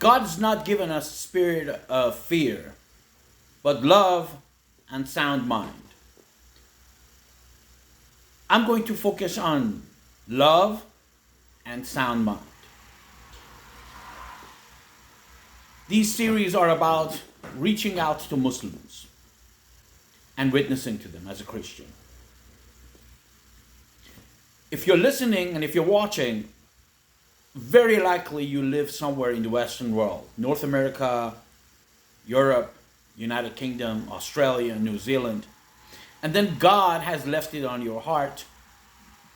God's not given us a spirit of fear, but love and sound mind. I'm going to focus on love and sound mind. These series are about reaching out to Muslims and witnessing to them as a Christian. If you're listening and if you're watching, very likely you live somewhere in the Western world, North America, Europe, United Kingdom, Australia, New Zealand. And then God has left it on your heart.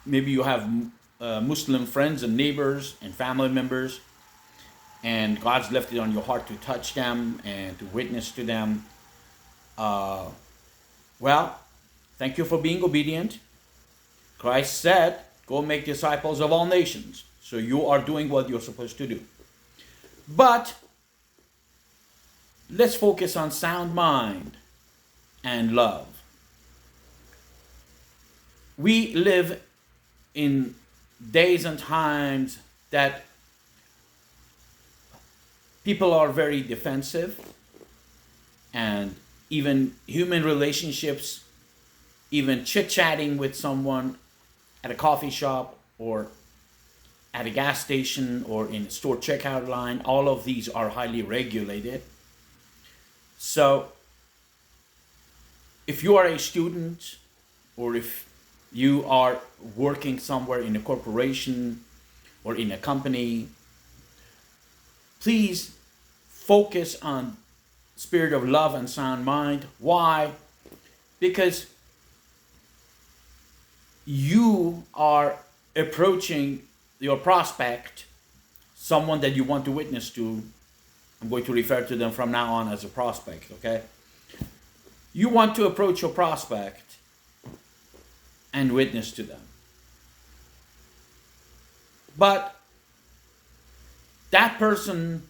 Maybe you have Muslim friends and neighbors and family members, and God's left it on your heart to touch them and to witness to them. Well, thank you for being obedient. Christ said, go make disciples of all nations. So you are doing what you're supposed to do. But let's focus on sound mind and love. We live in days and times that people are very defensive, and even human relationships, even chit-chatting with someone at a coffee shop or at a gas station or in a store checkout line, all of these are highly regulated. So if you are a student, or if you are working somewhere in a corporation or in a company, please focus on spirit of love and sound mind. Why? Because you are approaching your prospect, someone that you want to witness to. I'm going to refer to them from now on as a prospect, okay? You want to approach your prospect and witness to them. But that person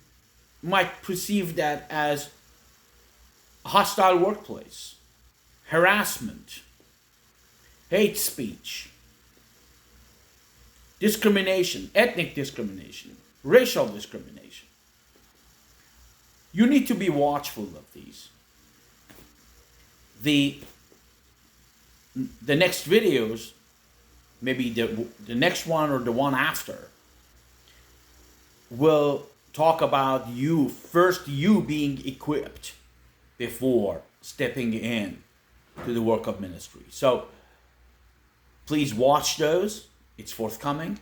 might perceive that as a hostile workplace, harassment, hate speech, discrimination, ethnic discrimination, racial discrimination. You need to be watchful of these. The next videos, maybe the next one or the one after, will talk about you being equipped before stepping in to the work of ministry. So please watch those. It's forthcoming.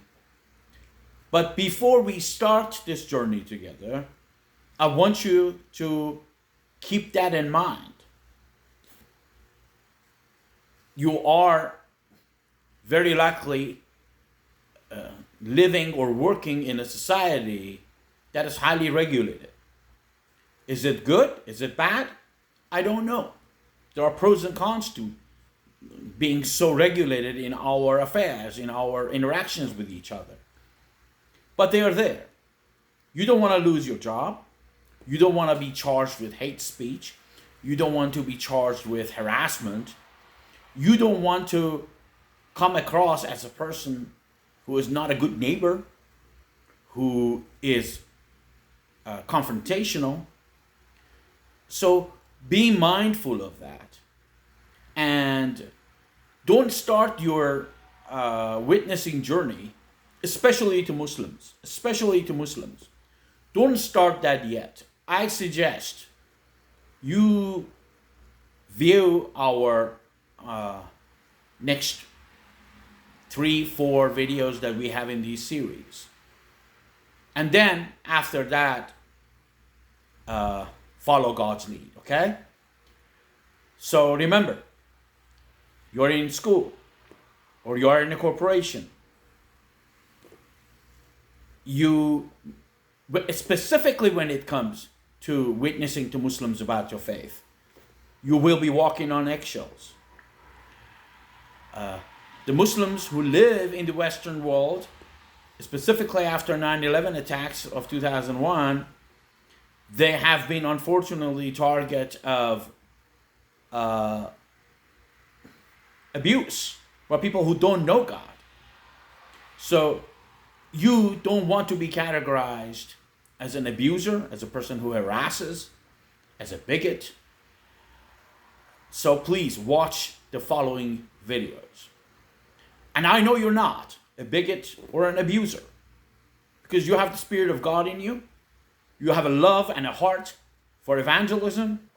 But before we start this journey together, I want you to keep that in mind. You are very likely living or working in a society that is highly regulated. Is it good? Is it bad? I don't know. There are pros and cons to being so regulated in our affairs, in our interactions with each other. But they are there. You don't want to lose your job. You don't want to be charged with hate speech. You don't want to be charged with harassment. You don't want to come across as a person who is not a good neighbor, who is confrontational. So be mindful of that. And don't start your witnessing journey, especially to Muslims. Don't start that yet. I suggest you view our next 3-4 videos that we have in these series. And then after that, follow God's lead, okay? So remember, you're in school or you're in a corporation. Specifically when it comes to witnessing to Muslims about your faith, you will be walking on eggshells. The Muslims who live in the Western world, specifically after 9/11 attacks of 2001, they have been unfortunately target of abuse by people who don't know God. So you don't want to be categorized as an abuser, as a person who harasses, as a bigot. So please watch the following videos. And I know you're not a bigot or an abuser, because you have the Spirit of God in you. You have a love and a heart for evangelism.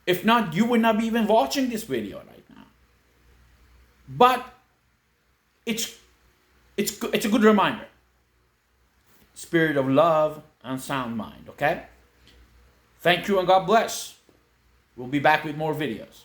If not, you would not be even watching this video right now. But it's a good reminder. Spirit of love and sound mind, okay? Thank you and God bless. We'll be back with more videos.